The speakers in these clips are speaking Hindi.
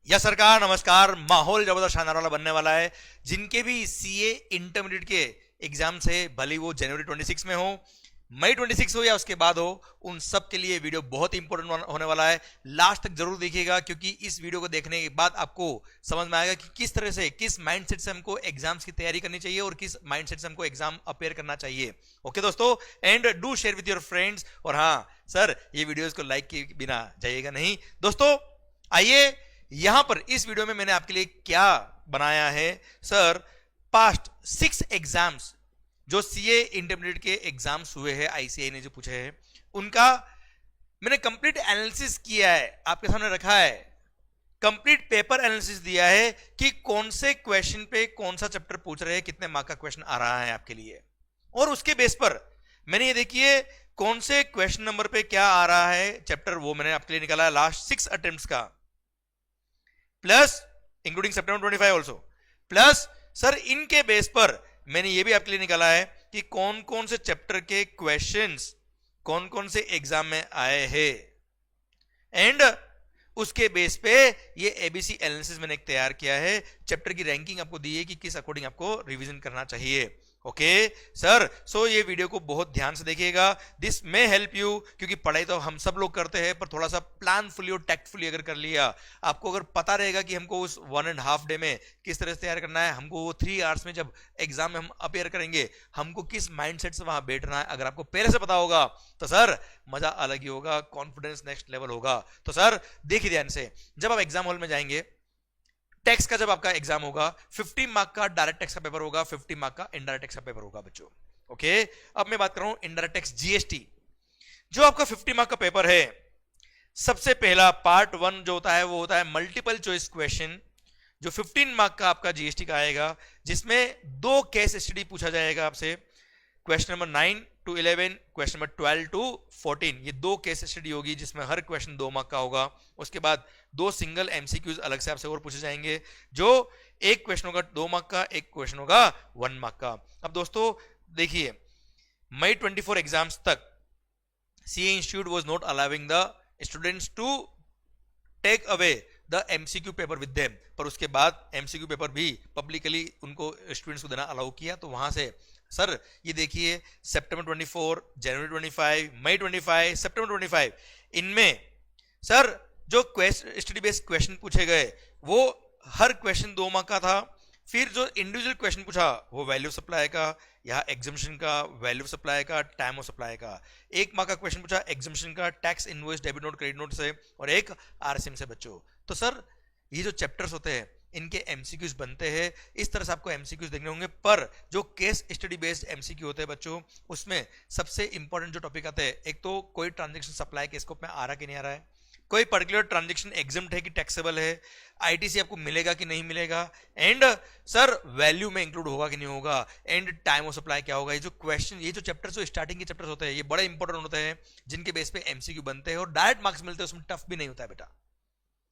या सरकार नमस्कार। माहौल जबरदस्त शानदार वाला बनने वाला है। जिनके भी सीए इंटरमीडिएट के एग्जाम से भले वो जनवरी 26 में हो, मई 26 हो या उसके बाद हो, उन सब के लिए वीडियो बहुत इंपॉर्टेंट होने वाला है। लास्ट तक जरूर देखिएगा क्योंकि इस वीडियो को देखने के बाद आपको समझ में आएगा कि किस तरह से, किस माइंडसेट से हमको एग्जाम्स की तैयारी करनी चाहिए और किस माइंडसेट से हमको एग्जाम अपेयर करना चाहिए। ओके दोस्तों, and do share with your friends. और हाँ सर, ये वीडियोस को लाइक किए बिना जाइएगा नहीं। दोस्तों आइए, यहां पर इस वीडियो में मैंने आपके लिए क्या बनाया है सर, पास्ट 6 एग्जाम्स जो सीए इंटरमीडिएट के एग्जाम्स हुए हैं, आईसीआई ने जो पूछे हैं, उनका मैंने कंप्लीट एनालिसिस किया है, आपके सामने रखा है। कंप्लीट पेपर एनालिसिस दिया है कि कौन से क्वेश्चन पे कौन सा चैप्टर पूछ रहे हैं, कितने मार्क का क्वेश्चन आ रहा है आपके लिए, और उसके बेस पर मैंने ये देखिए कौन से क्वेश्चन नंबर पे क्या आ रहा है चैप्टर, वो मैंने आपके लिए निकाला है लास्ट 6 अटेम्प्ट्स का, प्लस इंक्लूडिंग सितंबर 25 ऑल्सो, प्लस सर इनके बेस पर मैंने ये भी आपके लिए निकाला है कि कौन कौन से चैप्टर के क्वेश्चंस कौन कौन से एग्जाम में आए हैं, एंड उसके बेस पे ये एबीसी एनालिसिस मैंने एक तैयार किया है। चैप्टर की रैंकिंग आपको दी है कि किस अकॉर्डिंग आपको रिवीजन करना चाहिए। ओके सर, सो ये वीडियो को बहुत ध्यान से देखिएगा, दिस मे हेल्प यू, क्योंकि पढ़ाई तो हम सब लोग करते हैं, पर थोड़ा सा प्लानफुली और टैक्टफुली अगर कर लिया, आपको अगर पता रहेगा कि हमको उस 1.5 डे में किस तरह से तैयार करना है, हमको वो 3 आवर्स में जब एग्जाम में हम अपेयर करेंगे, हमको किस माइंडसेट से वहां बैठना है, अगर आपको पहले से पता होगा तो सर मजा अलग ही होगा, कॉन्फिडेंस नेक्स्ट लेवल होगा। तो सर देखिए ध्यान से, जब आप एग्जाम हॉल में जाएंगे, टैक्स का जब आपका एग्जाम होगा, 50 मार्क का डायरेक्ट टैक्स का पेपर होगा, 50 मार्क का इनडायरेक्ट टैक्स का पेपर होगा बच्चों। ओके, अब मैं बात कर रहा हूं इनडायरेक्ट टैक्स जीएसटी। जो आपका 50 मार्क का पेपर है, सबसे पहला पार्ट 1 जो होता है वो होता है मल्टीपल चॉइस क्वेश्चन, जो 15 मार्क का आपका जीएसटी का आएगा, जिसमें 2 केस स्टडी पूछा जाएगा आपसे, question number 9 to 11, question number 12 to 14, ये 2 केस स्टडी होगी जिसमें हर क्वेश्चन 2 मार्क का होगा। उसके बाद 2 सिंगल एमसीक्यूज अलग से आपसे और पूछे जाएंगे, जो एक क्वेश्चन होगा 2 मार्क का, एक क्वेश्चन होगा 1 मार्क का। अब दोस्तों देखिए, मई 24 एग्जाम्स तक CA institute was not allowing the students to take away the MCQ paper with them, पर उसके बाद एमसीक्यू पेपर भी पब्लिकली उनको स्टूडेंट्स को देना अलाउ किया। तो वहां से सर ये देखिए, सितंबर 24, जनवरी 25, मई 25, सितंबर 25, इनमें सर जो स्टडी बेस्ड क्वेश्चन पूछे गए वो हर क्वेश्चन 2 मार्क का था। फिर जो इंडिविजुअल क्वेश्चन पूछा वो वैल्यू सप्लाई का, यहाँ एग्जामिशन का, वैल्यू सप्लाई का, टाइम ऑफ सप्लाई का। 1 मार्क का क्वेश्चन पूछा एग्जामिशन का, tax invoice debit note credit note से, और एक आरसीएम से बच्चों। तो सर ये जो चैप्टर्स होते हैं इनके एमसीक्यूज बनते हैं, इस तरह से आपको एमसीक्यूज देखने होंगे। पर जो केस स्टडी बेस्ड एमसीक्यू होते हैं बच्चों, उसमें सबसे इंपॉर्टेंट जो टॉपिक आते हैं, एक तो कोई ट्रांजेक्शन सप्लाई के स्कोप में आ रहा कि नहीं आ रहा है, कोई पर्टिकुलर ट्रांजेक्शन एग्जम्प्ट है कि टैक्सेबल है, आईटीसी आपको मिलेगा कि नहीं मिलेगा, एंड सर वैल्यू में इंक्लूड होगा कि नहीं होगा, एंड टाइम ऑफ सप्लाई क्या होगा। ये जो क्वेश्चन, ये जो चैप्टर्स, जो स्टार्टिंग के चैप्टर्स होते हैं, ये बड़े इंपॉर्टेंट होते हैं, जिनके बेस पे एमसीक्यू बनते हैं और डायरेक्ट मार्क्स मिलते हैं, उसमें टफ भी नहीं होता है बेटा।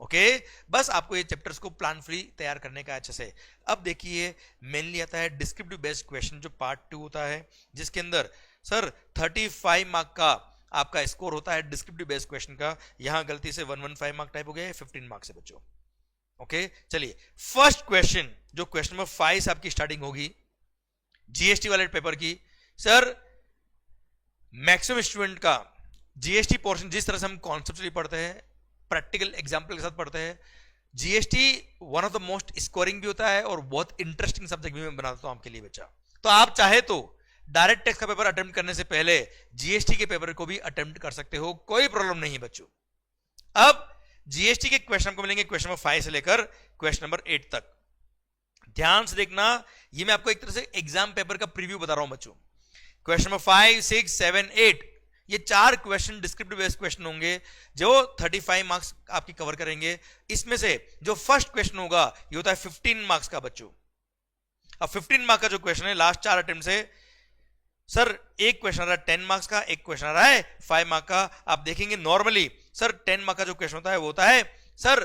ओके, बस आपको ये चैप्टर्स को प्लानफुली तैयार करने का अच्छे से। अब देखिए, मेनली आता है डिस्क्रिप्टिव बेस्ड क्वेश्चन, जो पार्ट 2 होता है, जिसके अंदर सर 35 मार्क का आपका स्कोर होता है डिस्क्रिप्टिव बेस्ड क्वेश्चन का। यहां गलती से 115 मार्क टाइप हो गया है, 15 मार्क से बच्चों। ओके चलिए, फर्स्ट क्वेश्चन, जो क्वेश्चन नंबर 5 से आपकी स्टार्टिंग होगी जीएसटी वाले पेपर की। सर मैक्सिमम स्टूडेंट का जीएसटी पोर्शन जिस तरह से हम कॉन्सेप्चुअली पढ़ते हैं, प्रैक्टिकल एग्जाम्पल के साथ पढ़ते हैं, GST one of the most scoring भी होता है और बहुत इंटरेस्टिंग सब्जेक्ट भी मैं बनाता हूं आपके लिए बच्चा। तो आप चाहे तो डायरेक्ट टैक्स का पेपर अटेम्प्ट करने से पहले जीएसटी के पेपर को भी अटेम्प्ट कर सकते हो, कोई प्रॉब्लम नहीं बच्चों। अब जीएसटी के क्वेश्चन को मिलेंगे क्वेश्चन नंबर 5 से लेकर क्वेश्चन नंबर 8 तक। ध्यान से देखना, ये मैं आपको एक तरह से एग्जाम पेपर का प्रीव्यू बता रहा हूं बच्चों। क्वेश्चन नंबर 5, 6, 7, 8, ये 4 क्वेश्चन डिस्क्रिप्टिव बेस्ड क्वेश्चन होंगे जो 35 मार्क्स आपकी कवर करेंगे। इसमें से जो फर्स्ट क्वेश्चन होगा ये होता है 15 मार्क्स का बच्चों। अब 15 मार्क्स का जो क्वेश्चन है, लास्ट 4 अटेम्प्ट से सर एक क्वेश्चन आ रहा है 10 मार्क्स का, एक क्वेश्चन आ रहा है 5 मार्क्स का। आप देखेंगे नॉर्मली सर 10 मार्क्स का जो क्वेश्चन होता है वो होता है sir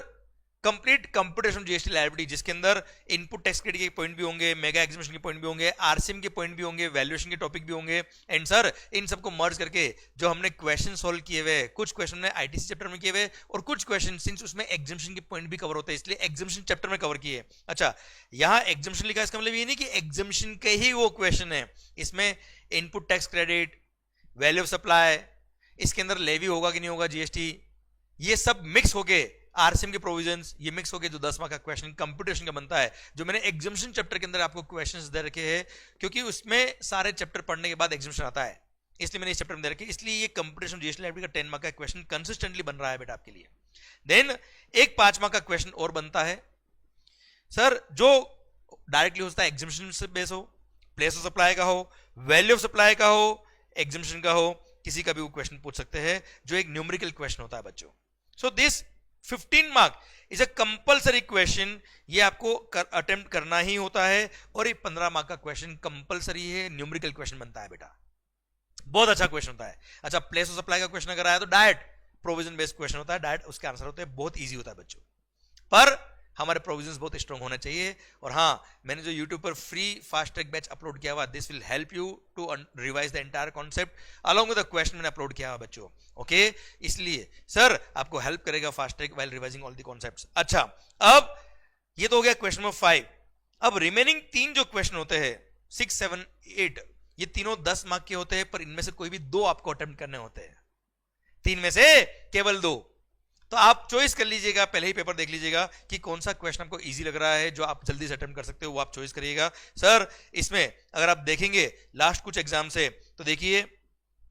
complete computation GST liability, जिसके अंदर इनपुट टैक्स क्रेडिट के पॉइंट भी होंगे, मेगा एग्जीबिशन के पॉइंट भी होंगे, आरसीएम के पॉइंट भी होंगे, वैल्यूएशन के टॉपिक भी होंगे। एंड सर इन सबको मर्ज करके जो हमने क्वेश्चन सॉल्व किए हुए, कुछ क्वेश्चन ने आईटीसी चैप्टर में किए हुए और कुछ क्वेश्चन सिंस उसमें एग्जीबिशन के पॉइंट भी कवर होते हैं इसलिए एग्जीबिशन चैप्टर में कवर किए। अच्छा, यहाँ एग्जीबिशन लिखा है, इसका मतलब ये नहीं कि एग्जीबिशन के ही वो क्वेश्चन है, इसमें input tax credit, value of supply, इसके अंदर लेवी होगा कि नहीं होगा जीएसटी, ये सब मिक्स होके आरसीएम के प्रोविजंस, ये मिक्स होके जो 10 मार्क का क्वेश्चन कंप्यूटेशन का बनता है, जो मैंने एग्जीबिशन चैप्टर के अंदर आपको क्वेश्चंस दे रखे हैं, क्योंकि उसमें सारे चैप्टर पढ़ने के बाद एग्जीबिशन आता है, इसलिए मैंने इस चैप्टर में दे रखे, इसलिए ये कंप्यूटेशन जीएसटी लाइब्रेरी का 10 मार्क का क्वेश्चन कंसिस्टेंटली बन रहा है बेटा आपके लिए। देन एक 5 मार्क का क्वेश्चन और बनता है सर, जो डायरेक्टली होता है एग्जीबिशन से बेस हो, प्लेस ऑफ सप्लाई का हो, वैल्यू ऑफ सप्लाई का हो, एग्जीबिशन का हो, किसी का भी वो क्वेश्चन पूछ सकते हैं जो एक न्यूमेरिकल क्वेश्चन होता है बच्चों। So this 15 mark is a compulsory question, ये आपको अटेम्प्ट करना ही होता है, और ये 15 मार्क का क्वेश्चन कंपलसरी है, न्यूमेरिकल क्वेश्चन बनता है बेटा, बहुत अच्छा क्वेश्चन होता है। अच्छा, प्लेस ऑफ सप्लाई का क्वेश्चन अगर आया तो डायरेक्ट प्रोविजन बेस्ड क्वेश्चन होता है, डायरेक्ट उसके आंसर होते हैं, बहुत ईजी होता है बच्चों, पर हमारे प्रोविजंस बहुत स्ट्रॉन्ग होने चाहिए। और हाँ, मैंने जो यूट्यूब पर free fast track batch upload किया हुआ, this will help you to revise the entire concept along with the question मैंने अपलोड किया हुआ बच्चों, ओके, इसलिए सर आपको हेल्प करेगा fast track while revising all the concepts. अच्छा, अब ये तो हो गया क्वेश्चन नंबर 5। अब रिमेनिंग 3 जो क्वेश्चन होते हैं 6, 7, 8, ये तीनों 10 मार्क के होते हैं, पर इनमें से कोई भी 2 आपको अटेम्प्ट करने होते हैं, 3 में से केवल 2। तो आप चॉइस कर लीजिएगा, पहले ही पेपर देख लीजिएगा कि कौन सा क्वेश्चन आपको इजी लग रहा है, जो आप जल्दी से अटेम्प्ट कर सकते हो, वो आप चॉइस करिएगा। सर इसमें अगर आप देखेंगे लास्ट कुछ एग्जाम से, तो देखिए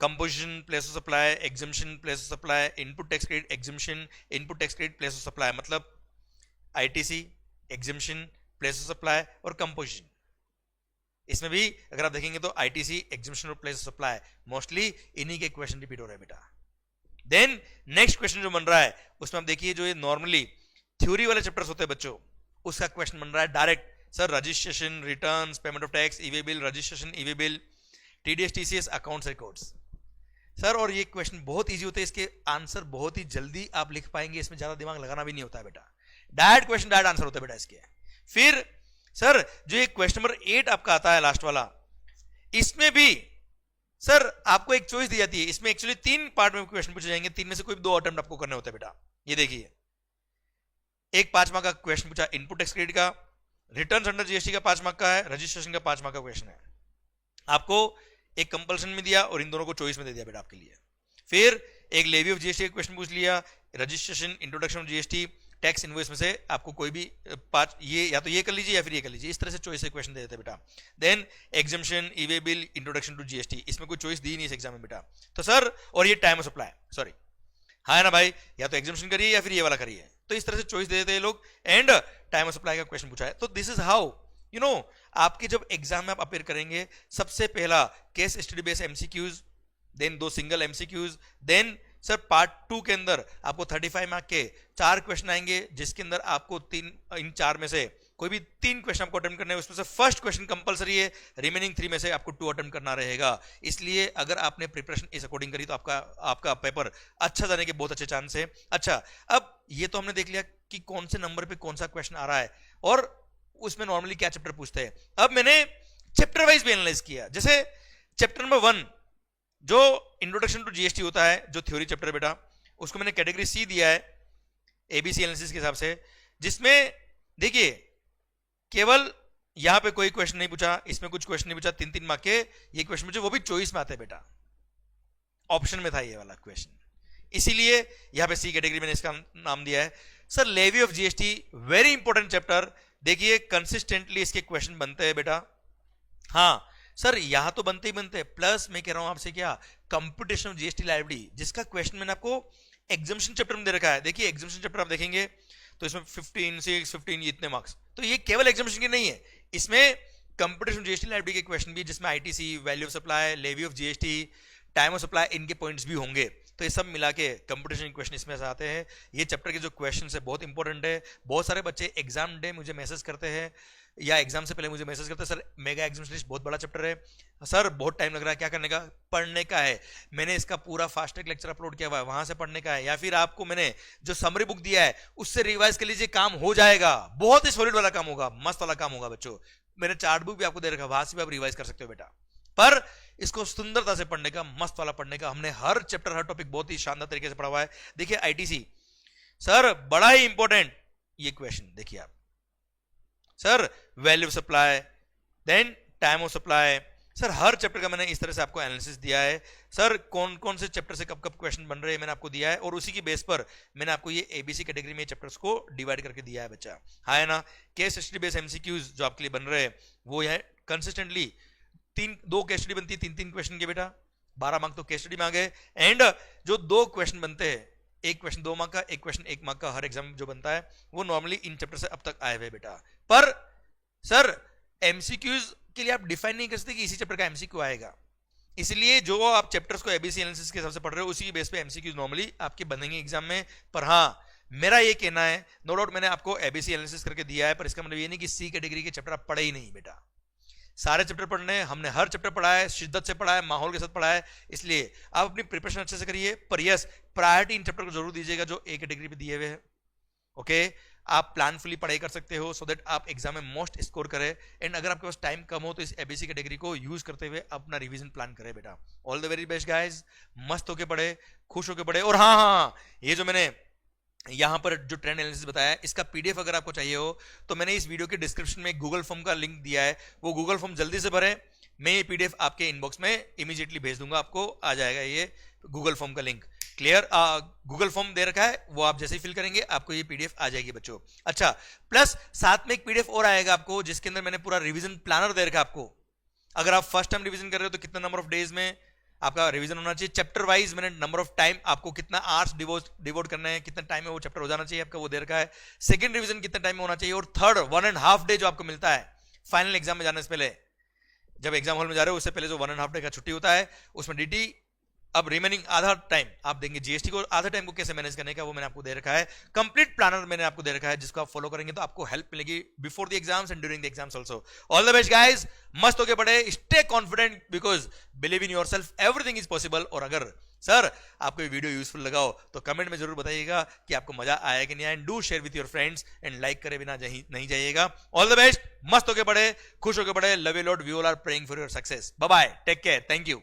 composition, place of supply, exemption, place of supply, input tax credit, exemption, input tax credit, place of supply, मतलब ITC, exemption, place of supply और कंपोजिशन। इसमें भी अगर आप देखेंगे तो आईटीसी, एग्जिबिशन और प्लेस ऑफ सप्लाई मोस्टली इन्हीं के क्वेश्चन रिपीट हो रहे हैं बेटा। देन नेक्स्ट क्वेश्चन जो बन रहा है उसमें आप देखिए, जो ये नॉर्मली थ्योरी वाले चैप्टर्स होते हैं बच्चों, उसका क्वेश्चन बन रहा है direct, sir registration, returns, payment of tax, e-way bill, registration, e-way bill, TDS, TCS, accounts records. Sir और ये क्वेश्चन बहुत इजी होते हैं, इसके आंसर बहुत ही जल्दी आप लिख पाएंगे, इसमें ज्यादा दिमाग लगाना भी नहीं होता है बेटा, डायरेक्ट क्वेश्चन डायरेक्ट आंसर होता है बेटा इसके। फिर सर जो ये क्वेश्चन नंबर 8 आपका आता है लास्ट वाला, इसमें भी सर आपको एक चॉइस दी जाती है, इसमें एक्चुअली 3 पार्ट में क्वेश्चन पूछे जाएंगे, 3 में से कोई 2 अटेम्प्ट आपको करने होते हैं बेटा। ये देखिए, एक 5 मार्क का क्वेश्चन पूछा इनपुट टैक्स क्रेडिट का, रिटर्न्स अंडर जीएसटी का 5 मार्क का है, रजिस्ट्रेशन का 5 मार्क का क्वेश्चन है, आपको एक कंपल्सन में दिया और इन दोनों को चॉइस में दे दिया बेटा आपके लिए। फिर एक लेवी ऑफ जीएसटी का क्वेश्चन पूछ लिया, registration, introduction of GST, tax invoice में से आपको कोई भी 5, ये या तो ये कर लीजिए या फिर ये कर लीजिए, इस तरह से चॉइस से क्वेश्चन दे देते बेटा। Then exemption, e-way bill, introduction to GST, इसमें कोई चॉइस दी नहीं इस एग्जाम में बेटा। तो सर और ये टाइम ऑफ सप्लाई, सॉरी हाँ है ना भाई, या तो एग्जम्पशन करिए या फिर ये वाला करिए, तो इस तरह से चॉइस दे देते हैं लोग। एंड टाइम ऑफ सप्लाई का क्वेश्चन पूछा है, तो this is how you know आपके जब एग्जाम में आप अपेयर करेंगे, सबसे पहला case study based MCQs, then 2 single MCQs, then sir part 2 के अंदर आपको 35 मार्क के 4 क्वेश्चन आएंगे, जिसके अंदर आपको इन 4 में से कोई भी 3 क्वेश्चन आपको अटेम्प्ट करने हैं, उसमें से फर्स्ट क्वेश्चन कंपलसरी है, रिमेनिंग 3 में से आपको 2 अटेम्प्ट करना रहेगा। इसलिए अगर आपने प्रिपरेशन इस अकॉर्डिंग करी तो आपका पेपर अच्छा जाने के बहुत अच्छे चांस है। अच्छा, अब ये तो हमने देख लिया कि कौन से नंबर पे कौन सा क्वेश्चन आ रहा है और उसमें नॉर्मली क्या चैप्टर पूछते हैं। अब मैंने चैप्टर वाइज भी एनालाइज किया, जैसे चैप्टर नंबर 1 जो इंट्रोडक्शन टू जीएसटी होता है, जो थ्योरी चैप्टर बेटा, उसको मैंने कैटेगरी सी दिया है एबीसी एनालिसिस के हिसाब से, जिसमें देखिए केवल यहां पे कोई क्वेश्चन नहीं पूछा, इसमें कुछ क्वेश्चन नहीं पूछा, 3-3 मार्क के ये क्वेश्चन पूछे, वो भी चॉइस में आते हैं बेटा, ऑप्शन में था ये वाला क्वेश्चन, इसीलिए यहां पे सी कैटेगरी मैंने इसका नाम दिया है। Sir levy of GST very important chapter, देखिए कंसिस्टेंटली इसके क्वेश्चन बनते हैं बेटा। हाँ सर यहां तो बनते ही बनते हैं, प्लस मैं कह रहा हूं आपसे क्या, कंप्यूटेशन ऑफ जीएसटी लायबिलिटी, जिसका क्वेश्चन मैंने आपको एग्जामिनेशन चैप्टर में दे रखा है। देखिए एग्जामिनेशन चैप्टर आप देखेंगे तो इसमें 15, 6, 15 इतने मार्क्स, तो ये केवल एग्जामिनेशन के नहीं है, इसमें कंप्यूटेशन जीएसटी लायबिलिटी के क्वेश्चन भी, जिसमें ITC, value of supply, levy of GST, time of supply, इनके पॉइंट्स भी होंगे। तो ये सब मिला के कंप्यूटेशन क्वेश्चन इसमें से आते हैं। ये चैप्टर के जो क्वेश्चन है बहुत इंपॉर्टेंट है, बहुत सारे बच्चे एग्जाम डे मुझे मैसेज करते हैं या एग्जाम से पहले मुझे मैसेज करते हैं, सर मेगा एग्जामिनेशन बहुत बड़ा चैप्टर है सर, बहुत टाइम लग रहा है, क्या करने का? पढ़ने का है, मैंने इसका पूरा फास्ट ट्रैक लेक्चर अपलोड किया हुआ है, वहां से पढ़ने का है, या फिर आपको मैंने जो समरी बुक दिया है उससे रिवाइज कर लीजिए, काम हो जाएगा, बहुत ही सॉलिड वाला काम होगा, मस्त वाला काम होगा बच्चों। मैंने चार्ट बुक भी आपको दे रखा है, वहां से भी आप रिवाइज कर सकते हो बेटा, पर इसको सुंदरता से पढ़ने का, मस्त वाला पढ़ने का। हमने हर चैप्टर हर टॉपिक बहुत ही शानदार तरीके से पढ़ा हुआ है। देखिए आईटीसी सर बड़ा ही इंपॉर्टेंट, ये क्वेश्चन देखिए आप sir, value of supply, then time of supply, sir हर चैप्टर का मैंने इस तरह से आपको एनालिसिस दिया है सर, कौन कौन से चैप्टर से कब कब क्वेश्चन बन रहे हैं मैंने आपको दिया है, और उसी की बेस पर मैंने आपको ये एबीसी कैटेगरी में चैप्टर्स को डिवाइड करके दिया है बच्चा, है ना। केस स्टडी बेस्ड एमसीक्यूज जो आपके लिए बन रहे हैं वो है कंसिस्टेंटली दो केस स्टडी बनती है 3-3 क्वेश्चन के बेटा, 12 मार्क तो केस स्टडी में आ गए, एंड जो 2 क्वेश्चन बनते हैं, एक क्वेश्चन 2 मार्क का, एक क्वेश्चन 1 मार्क का हर एग्जाम में जो बनता है, वो नॉर्मली इन चैप्टर से अब तक आए हुए बेटा। पर सर एमसीक्यूज के लिए आप डिफाइन नहीं कर सकते कि इसी चैप्टर का एमसीक्यू आएगा, इसलिए जो आप चैप्टर्स को एबीसी एनालिसिस के हिसाब से पढ़ रहे हो उसी बेस पे एमसीक्यूज नॉर्मली आपके बनेंगे एग्जाम में। पर हाँ मेरा ये कहना है, नो डाउट मैंने आपको एबीसी एनालिसिस करके दिया है, पर इसका मतलब ये नहीं कि सी कैटेगरी के चैप्टर आप पढ़े ही नहीं बेटा, सारे चैप्टर पढ़ने, हमने हर चैप्टर पढ़ा है, शिद्दत से पढ़ा है, माहौल के साथ पढ़ा है, इसलिए आप अपनी प्रिपरेशन अच्छे से करिए। पर यस प्रायोरिटी इन चैप्टर को जरूर दीजिएगा जो ए कैटेगरी पे दिए हुए हैं, ओके। आप प्लानफुली पढ़ाई कर सकते हो सो दैट आप एग्जाम में मोस्ट स्कोर करें, एंड अगर आपके पास टाइम कम हो तो इस एबीसी कैटेगरी को यूज करते हुए अपना रिवीजन प्लान करें बेटा। All the very best guys, मस्त होके पढ़े, खुश होके पढ़े। और हाँ हाँ, ये जो मैंने यहां पर जो ट्रेंड एनालिसिस बताया, इसका पीडीएफ अगर आपको चाहिए हो तो मैंने इस वीडियो के डिस्क्रिप्शन में गूगल फॉर्म का लिंक दिया है, वो गूगल फॉर्म जल्दी से भरें, मैं ये पीडीएफ आपके इनबॉक्स में इमीडिएटली भेज दूंगा, आपको आ जाएगा ये गूगल फॉर्म का लिंक। क्लियर? गूगल फॉर्म दे रखा है, वो आप जैसे ही फिल करेंगे आपको ये पीडीएफ आ जाएगी बच्चों। अच्छा, प्लस साथ में एक पीडीएफ और आएगा आपको जिसके अंदर मैंने पूरा रिवीजन प्लानर दे रखा है आपको। अगर आप फर्स्ट टाइम रिवीजन कर रहे हो तो कितना नंबर ऑफ डेज में आपका रिवीजन होना चाहिए, चैप्टर वाइज मैंने नंबर ऑफ टाइम आपको कितना आवर्स डिवोट करना है, कितना टाइम में वो चैप्टर हो जाना चाहिए आपका, वो दे रखा है। सेकंड रिवीजन कितना टाइम में होना चाहिए, और थर्ड 1.5 डे जो आपको मिलता है फाइनल एग्जाम में जाने से पहले, जब एग्जाम हॉल में जा रहे हो उससे पहले जो 1.5 डे का छुट्टी होता है, उसमें डीटी अब रिमेनिंग आधा टाइम आप देंगे, जीएसटी को आधा टाइम को कैसे मैनेज करने का वो मैंने आपको दे रखा है। कंप्लीट प्लानर मैंने आपको दे रखा है जिसको आप फॉलो करेंगे तो आपको हेल्प मिलेगी before the exams and during the exams also. All the best guys, मस्त होके पढ़े, stay confident because believe in yourself, everything is possible. और अगर सर आपको ये वीडियो यूजफुल लगा हो तो कमेंट में जरूर बताइएगा कि आपको मजा आया कि नहीं आया, and do share with your friends and like करे बिना नहीं जाइएगा। ऑल द बेस्ट, मस्त होके पढ़े, खुश होके पढ़े, love you lot, we all are praying for your success. Bye bye, take care, thank you.